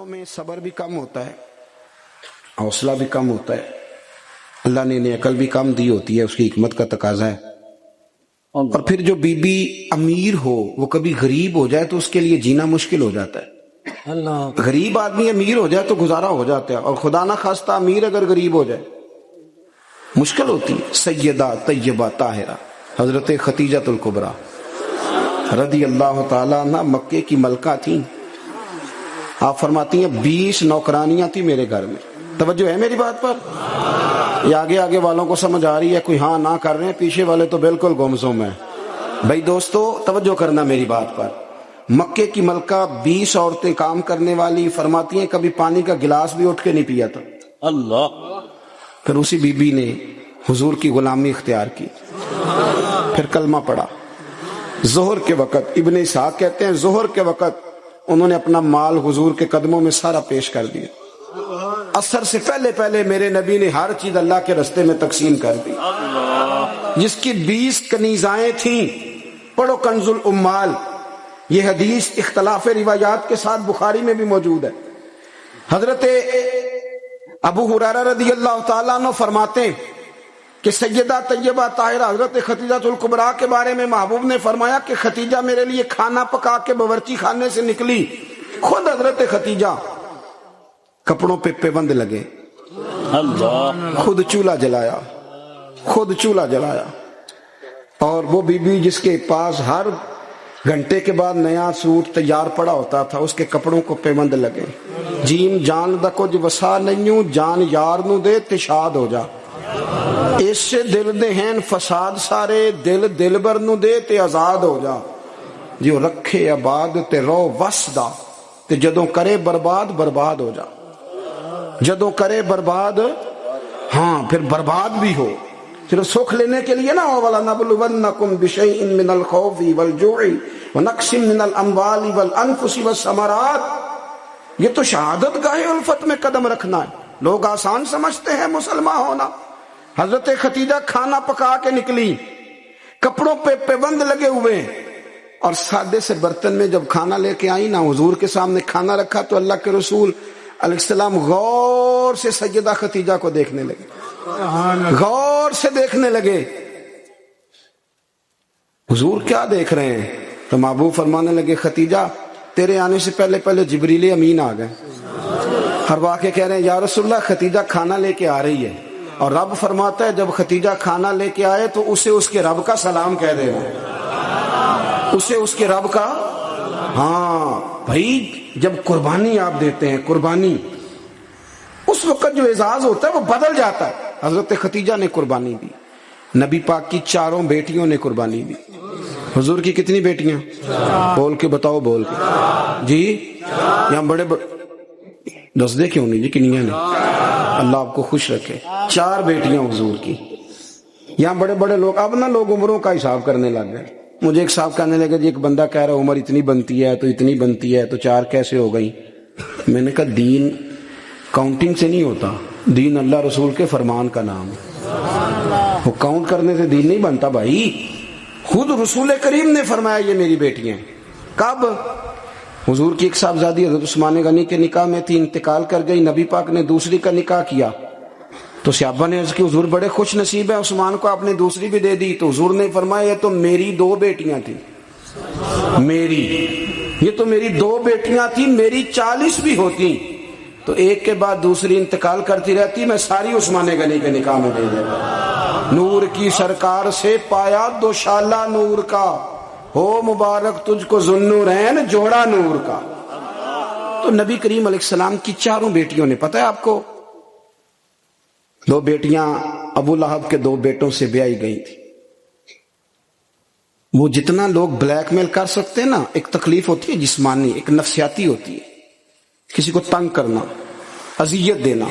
انسانوں میں صبر بھی کم ہوتا ہے، حوصلہ بھی کم ہوتا ہے، اللہ نے انہیں عقل بھی کم دی ہوتی ہے، اس کی حکمت کا تقاضا ہے۔ اور پھر جو بی بی امیر ہو وہ کبھی غریب ہو جائے تو اس کے لیے جینا مشکل ہو جاتا ہے۔ غریب آدمی امیر ہو جائے تو گزارا ہو جاتا ہے، اور خدا نہ خواستہ امیر اگر غریب ہو جائے مشکل ہوتی ہے۔ سیدہ طیبہ طاہرہ حضرت خدیجہ الکبریٰ رضی اللہ تعالیٰ عنہ مکے کی ملکہ تھیں۔ آپ فرماتی ہیں 20 نوکرانیاں تھیں میرے گھر میں۔ توجہ ہے میری بات پر؟ یہ آگے آگے والوں کو سمجھ آ رہی ہے، کوئی ہاں نہ کر رہے ہیں، پیچھے والے تو بالکل گمسم ہیں۔ بھائی دوستو توجہ کرنا میری بات پر۔ مکے کی ملکہ 20 عورتیں کام کرنے والی، فرماتی ہیں کبھی پانی کا گلاس بھی اٹھ کے نہیں پیا تھا۔ اللہ۔ پھر اسی بی بی نے حضور کی غلامی اختیار کی، پھر کلمہ پڑھا۔ ظہر کے وقت ابن اسحاق کہتے ہیں ظہر کے وقت انہوں نے اپنا مال حضور کے قدموں میں سارا پیش کر دیا۔ عصر سے پہلے پہلے میرے نبی نے ہر چیز اللہ کے رستے میں تقسیم کر دی۔ جس کی 20 کنیزائیں تھیں، پڑھو کنز الامال، یہ حدیث اختلاف روایات کے ساتھ بخاری میں بھی موجود ہے۔ حضرت ابو ہریرہ رضی اللہ تعالیٰ عنہ فرماتے ہیں کہ سیدہ طیبہ طاہرہ حضرت خدیجہ الکبریٰ کے بارے میں محبوب نے فرمایا کہ خدیجہ میرے لیے کھانا پکا کے باورچی خانے سے نکلی، خود حضرت خدیجہ کپڑوں پہ پیوند لگے، خود چولہا جلایا، خود چولہا جلایا۔ اور وہ بی بی جس کے پاس ہر گھنٹے کے بعد نیا سوٹ تیار پڑا ہوتا تھا، اس کے کپڑوں کو پیوند لگے۔ جیم جان دا کچھ وسا نہیں، جان یار نو دے تے شاد ہو جا، اس سے دل دے ہیں فساد سارے، دل دلبر نو دے تے آزاد ہو جا، جو رکھے آباد تے رو وسدا، تے جدوں کرے برباد برباد ہو جا، جدوں کرے برباد ہاں پھر برباد بھی ہو۔ صرف سکھ لینے کے لیے نہ ہو، وَلَنَبْلُوَنَّكُمْ بِشَيْءٍ مِّنَ الْخَوْفِ وَالْجُوعِ وَنَقْصٍ مِّنَ الْأَمْوَالِ وَالْأَنفُسِ وَالثَّمَرَاتِ۔ یہ تو شہادت گاہ الفت میں قدم رکھنا ہے۔ لوگ آسان سمجھتے ہیں مسلمان ہونا۔ حضرت خدیجہ کھانا پکا کے نکلی، کپڑوں پہ پیوند لگے ہوئے، اور سادے سے برتن میں جب کھانا لے کے آئی نا، حضور کے سامنے کھانا رکھا تو اللہ کے رسول علیہ السلام غور سے سیدہ خدیجہ کو دیکھنے لگے، غور سے دیکھنے لگے۔ حضور کیا دیکھ رہے ہیں؟ تو محبوب فرمانے لگے خدیجہ تیرے آنے سے پہلے پہلے جبریل امین آ گئے۔ ہر واقع کہہ رہے ہیں یا رسول اللہ خدیجہ کھانا لے کے آ رہی ہے، اور رب فرماتا ہے جب خدیجہ کھانا لے کے آئے تو اسے اس کے رب کا سلام کہہ دینا، اسے اس کے رب کا۔ ہاں بھائی جب قربانی آپ دیتے ہیں، قربانی اس وقت جو اعزاز ہوتا ہے وہ بدل جاتا ہے۔ حضرت خدیجہ نے قربانی دی، نبی پاک کی 4 بیٹیوں نے قربانی دی۔ حضور کی کتنی بیٹیاں؟ بول کے بتاؤ، بول کے جی۔ یہاں بڑے دس دے کیوں نہیں جی، کنیاں نے؟ اللہ آپ کو خوش رکھے۔ 4 بیٹیاں حضور کی۔ یہاں بڑے بڑے لوگ، اب نہ لوگ عمروں کا حساب کرنے لگ گئے۔ مجھے ایک صاحب کہنے لگے جی ایک بندہ کہہ رہا عمر اتنی بنتی ہے تو اتنی بنتی ہے تو 4 کیسے ہو گئی؟ میں نے کہا دین کاؤنٹنگ سے نہیں ہوتا، دین اللہ رسول کے فرمان کا نام ہے۔ وہ کاؤنٹ کرنے سے دین نہیں بنتا بھائی۔ خود رسول کریم نے فرمایا یہ میری بیٹیاں۔ کب؟ حضور کی ایک صاحبزادی حضرت عثمان غنی کے نکاح میں تھی، انتقال کر گئی، نبی پاک نے دوسری کا نکاح کیا تو صحابہ نے عرض کی حضور بڑے خوش نصیب ہیں، عثمان کو آپ نے دوسری بھی دے دی۔ تو حضور نے فرمایا یہ تو میری 2 بیٹیاں تھیں، یہ تو میری 2 بیٹیاں تھیں، میری 40 بھی ہوتی تو ایک کے بعد دوسری انتقال کرتی رہتی، میں ساری عثمان غنی کے نکاح میں دے دیتا۔ نور کی سرکار سے پایا دوشالہ نور کا، ہو مبارک تجھ کو ذوالنورین جوڑا نور کا۔ تو نبی کریم علیہ السلام کی 4 بیٹیوں نے، پتہ ہے آپ کو 2 بیٹیاں ابو لہب کے 2 بیٹوں سے بیائی گئی تھی۔ وہ جتنا لوگ بلیک میل کر سکتے ہیں نا، ایک تکلیف ہوتی ہے جسمانی، ایک نفسیاتی ہوتی ہے، کسی کو تنگ کرنا، اذیت دینا،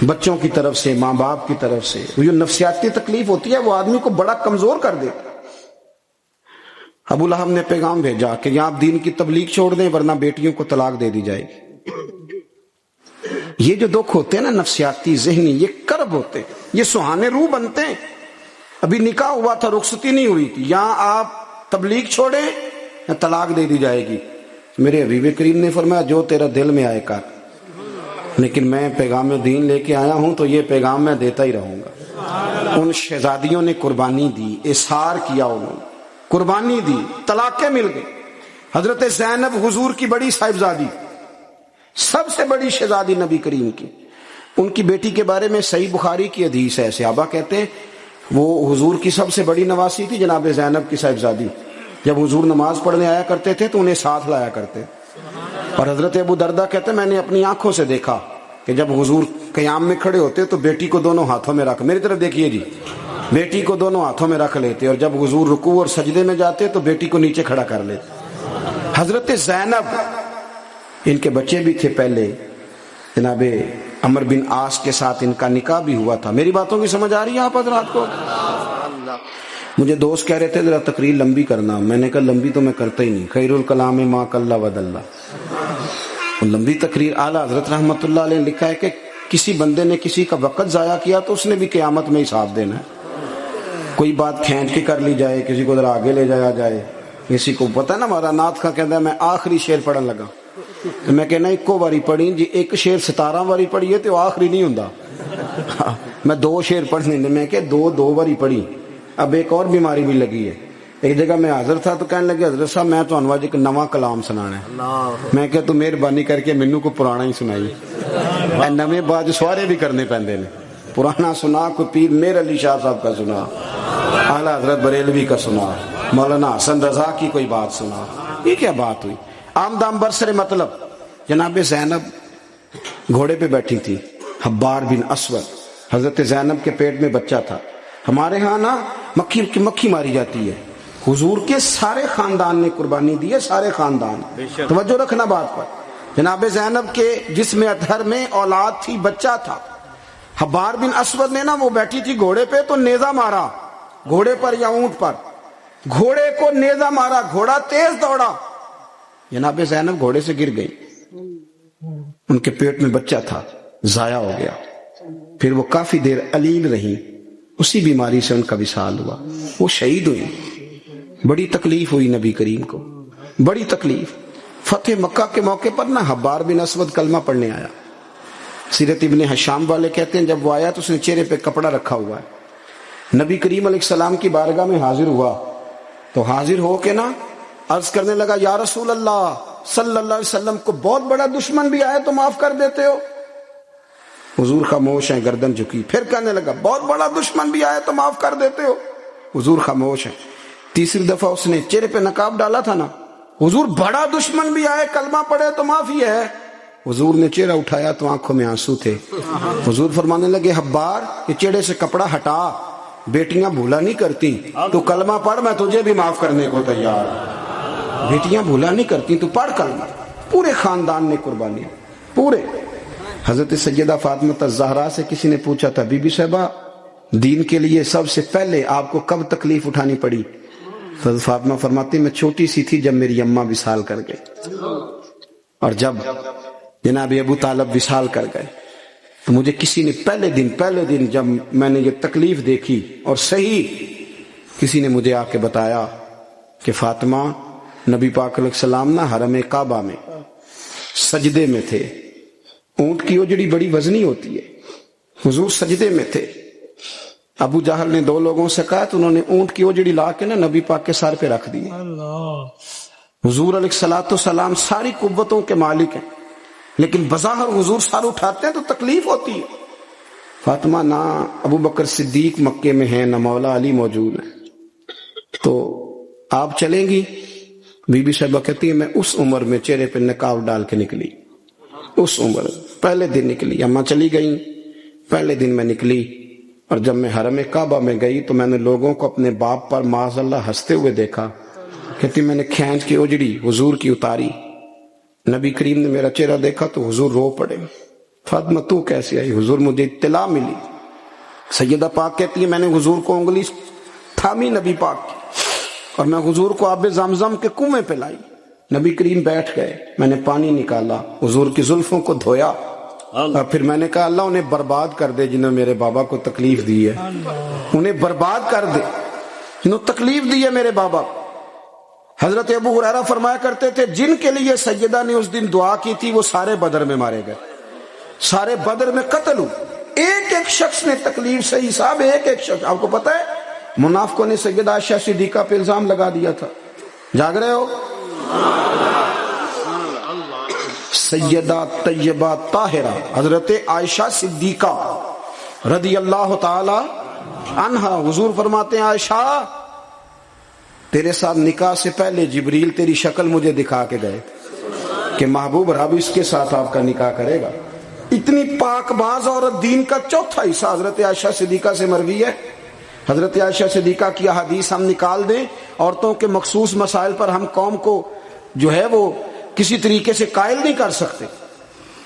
بچوں کی طرف سے، ماں باپ کی طرف سے، وہ جو نفسیاتی تکلیف ہوتی ہے وہ آدمی کو بڑا کمزور کر دیتا۔ ابو لہب نے پیغام بھیجا کہ یہاں آپ دین کی تبلیغ چھوڑ دیں ورنہ بیٹیوں کو طلاق دے دی جائے گی۔ یہ جو دکھ ہوتے ہیں نا نفسیاتی ذہنی، یہ کرب ہوتے ہیں، یہ سہانے روح بنتے ہیں۔ ابھی نکاح ہوا تھا، رخصتی نہیں ہوئی تھی، یہاں آپ تبلیغ چھوڑیں یا طلاق دے دی جائے گی، میرے حبیب کریم نے فرمایا جو تیرا دل میں آئے کر، لیکن میں پیغام دین لے کے آیا ہوں تو یہ پیغام میں دیتا ہی رہوں گا۔ ان شہزادیوں نے قربانی دی، اصرار کیا، انہوں نے قربانی دی، طلاقیں مل گئی۔ حضرت زینب حضور کی بڑی صاحبزادی، سب سے بڑی شہزادی نبی کریم کی، ان کی بیٹی کے بارے میں صحیح بخاری کی حدیث ہے، صحابہ کہتے ہیں وہ حضور کی سب سے بڑی نواسی تھی جناب زینب کی صاحبزادی۔ جب حضور نماز پڑھنے آیا کرتے تھے تو انہیں ساتھ لایا کرتے، اور حضرت ابو دردہ کہتے ہیں میں نے اپنی آنکھوں سے دیکھا کہ جب حضور قیام میں کھڑے ہوتے تو بیٹی کو دونوں ہاتھوں میں رکھ، میری طرف دیکھیے جی، بیٹی کو دونوں ہاتھوں میں رکھ لیتے، اور جب حضور رکوع اور سجدے میں جاتے تو بیٹی کو نیچے کھڑا کر لیتے۔ حضرت زینب، ان کے بچے بھی تھے پہلے، جناب عمر بن عاص کے ساتھ ان کا نکاح بھی ہوا تھا۔ میری باتوں کی سمجھ آ رہی ہے آپ حضرات کو؟ مجھے دوست کہہ رہے تھے ذرا تقریر لمبی کرنا، میں نے کہا لمبی تو میں کرتا ہی نہیں، خیر الکلام ما قل ودل۔ لمبی تقریر، اعلیٰ حضرت رحمۃ اللہ علیہ نے لکھا ہے کہ کسی بندے نے کسی کا وقت ضائع کیا تو اس نے بھی قیامت میں حساب دینا ہے۔ کوئی بات کھینچ کے کر لی جائے، کسی کو ذرا آگے لے جایا جائے، کسی کو پتہ ہے نا ہمارا نعت کا کہتا ہے میں آخری شعر پڑھن لگا تو میں کہنا ایکو باری پڑھی جی، ایک شعر 17 باری پڑھیے تو آخری نہیں ہوندا، میں 2 شعر پڑھنے میں کہ 2 باری پڑھی۔ اب ایک اور بیماری بھی لگی ہے، ایک جگہ میں حاضر تھا تو کہنے لگے حضرت صاحب میں تو آج ایک نواں کلام سنانا ہے، میں کہ تو مہربانی کر کے مینوں کو پرانا ہی سنائی، نویں باج سوارے بھی کرنے پیندے نے، پرانا سنا، کوئی پیر میر علی شاہ صاحب کا سنا، اعلیٰ حضرت بریلوی کا سنا، مولانا حسن رضا کی کوئی بات سنا، یہ کیا بات ہوئی؟ آمدام برسر مطلب جناب زینب گھوڑے پہ بیٹھی تھی، حبار بن اسود، حضرت زینب کے پیٹ میں بچہ تھا۔ ہمارے ہاں نا مکھی ماری جاتی ہے، حضور کے سارے خاندان نے قربانی دی ہے، سارے خاندان، توجہ رکھنا بات پر۔ جناب زینب کے جسم اطہر میں اولاد تھی، بچہ تھا۔ حبار بن اسود نے نا، وہ بیٹھی تھی گھوڑے پہ تو نیزہ مارا، گھوڑے پر یا اونٹ پر، گھوڑے کو نیزہ مارا، گھوڑا تیز دوڑا، جناب زینب گھوڑے سے گر گئی، ان کے پیٹ میں بچہ تھا، ضائع ہو گیا۔ پھر وہ کافی دیر علیل رہی، اسی بیماری سے ان کا وصال ہوا، وہ شہید ہوئی۔ بڑی تکلیف ہوئی نبی کریم کو، بڑی تکلیف۔ فتح مکہ کے موقع پر نا حبار بن اسود کلمہ پڑھنے آیا، سیرت ابن حشام والے کہتے ہیں جب وہ آیا تو اس نے چہرے پہ کپڑا رکھا ہوا ہے، نبی کریم علیہ السلام کی بارگاہ میں حاضر ہوا تو حاضر ہو کے نا عرض کرنے لگا یا رسول اللہ صلی اللہ علیہ وسلم کو بہت بڑا دشمن بھی آئے تو معاف کر دیتے ہو؟ حضور خاموش ہیں، گردن جھکی۔ پھر کہنے لگا بہت بڑا دشمن بھی آئے تو معاف کر دیتے ہو؟ حضور خاموش ہیں۔ تیسری دفعہ اس نے چہرے پہ نقاب ڈالا تھا نا، حضور بڑا دشمن بھی آئے کلمہ پڑھے تو معافی ہے؟ حضور نے چہرہ اٹھایا تو آنکھوں میں آنسو تھے۔ حضور فرمانے لگے حبار یہ چہرے سے کپڑا ہٹا، بیٹیاں بھولا نہیں کرتی، تو کلمہ پڑھ میں تجھے بھی معاف کرنے کو تیار۔ بیٹیاں بھولا نہیں کرتی، تو پڑھ کلمہ۔ پورے خاندان نے قربانی، پورے۔ حضرت سیدہ فاطمہ الزہرا سے کسی نے پوچھا تھا بی بی صاحبہ دین کے لیے سب سے پہلے آپ کو کب تکلیف اٹھانی پڑی؟ حضرت فاطمہ فرماتی میں چھوٹی سی تھی جب میری اماں وصال کر گئی، اور جب جناب ابو طالب وصال کر گئے تو مجھے کسی نے پہلے دن جب میں نے یہ تکلیف دیکھی اور صحیح کسی نے مجھے آ کے بتایا کہ فاطمہ نبی پاک علیہ السلام نا حرم کعبہ میں سجدے میں تھے، اونٹ کی اجڑی بڑی وزنی ہوتی ہے، حضور سجدے میں تھے، ابو جہل نے 2 لوگوں سے کہا تو انہوں نے اونٹ کی اجڑی لا کے نا نبی پاک کے سر پہ رکھ دی۔ حضور علیہ الصلوۃ والسلام ساری قوتوں کے مالک ہیں، لیکن بظاہر حضور سر اٹھاتے ہیں تو تکلیف ہوتی ہے۔ فاطمہ نہ ابو بکر صدیق مکے میں ہیں، نہ مولا علی موجود ہیں، تو آپ چلیں گی؟ بی بی صاحبہ کہتی ہے میں اس عمر میں چہرے پہ نقاب ڈال کے نکلی، اس عمر پہلے دن نکلی، اماں چلی گئیں، پہلے دن میں نکلی، اور جب میں حرم کعبہ میں گئی تو میں نے لوگوں کو اپنے باپ پر معاذ اللہ ہنستے ہوئے دیکھا۔ کہتی میں نے کھینچ کے اجڑی حضور کی اتاری، نبی کریم نے میرا چہرہ دیکھا تو حضور رو پڑے۔ فاطمہ تو کیسے آئی؟ حضور مجھے اطلاع ملی۔ سیدہ پاک کہتی ہے میں نے حضور کو انگلی تھامی نبی پاک کی، اور میں حضور کو آب زمزم کے کنویں پہ لائی، نبی کریم بیٹھ گئے، میں نے پانی نکالا، حضور کی زلفوں کو دھویا، اور پھر میں نے کہا اللہ انہیں برباد کر دے جنہوں میرے بابا کو تکلیف دی ہے، انہیں برباد کر دے جنہوں تکلیف دی ہے میرے بابا۔ حضرت ابو ہریرہ فرمایا کرتے تھے جن کے لیے سیدہ نے اس دن دعا کی تھی وہ سارے بدر میں مارے گئے، سارے بدر میں قتل ہوئے. ایک ایک شخص نے تکلیف سے حساب، ایک ایک شخص. آپ کو پتا ہے منافقوں نے سیدہ عائشہ صدیقہ پہ الزام لگا دیا تھا. جاگ رہے ہو؟ سیدہ طیبہ طاہرہ حضرت عائشہ صدیقہ رضی اللہ تعالی عنہا، حضور فرماتے ہیں عائشہ تیرے ساتھ نکاح سے پہلے جبریل تیری شکل مجھے دکھا کے گئے کہ محبوب رب اس کے ساتھ آپ کا نکاح کرے گا. اتنی پاک باز عورت، دین کا چوتھا حصہ حضرت عائشہ صدیقہ سے مروی ہے. حضرت عائشہ صدیقہ کی احادیث ہم نکال دیں، عورتوں کے مخصوص مسائل پر ہم قوم کو جو ہے وہ کسی طریقے سے قائل نہیں کر سکتے.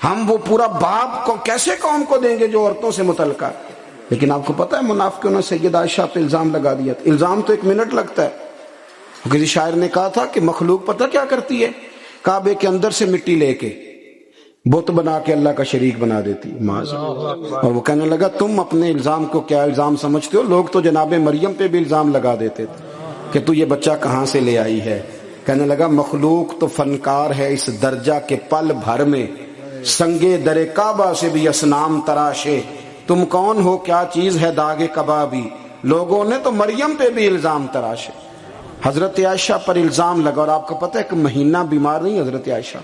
ہم وہ پورا باب کو کیسے قوم کو دیں گے جو عورتوں سے متعلقہ ہے. لیکن آپ کو پتا ہے منافقوں نے سیدہ عائشہ پہ الزام لگا دیا تھا. الزام تو 1 منٹ لگتا ہے. کسی شاعر نے کہا تھا کہ مخلوق پتہ کیا کرتی ہے، کعبے کے اندر سے مٹی لے کے بت بنا کے اللہ کا شریک بنا دیتی معاذ. اور وہ کہنے لگا تم اپنے الزام کو کیا الزام سمجھتے ہو؟ لوگ تو جناب مریم پہ بھی الزام لگا دیتے تھے کہ تو یہ بچہ کہاں سے لے آئی ہے. کہنے لگا مخلوق تو فنکار ہے اس درجہ کے پل بھر میں، سنگے در کعبہ سے بھی اصنام تراشے. تم کون ہو، کیا چیز ہے داغ کبابی، لوگوں نے تو مریم پہ بھی الزام تراشے. حضرت عائشہ پر الزام لگا. اور آپ کو پتہ ہے کہ مہینہ بیمار نہیں حضرت عائشہ.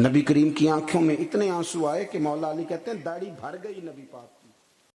نبی کریم کی آنکھوں میں اتنے آنسو آئے کہ مولا علی کہتے ہیں داڑھی بھر گئی نبی پاک.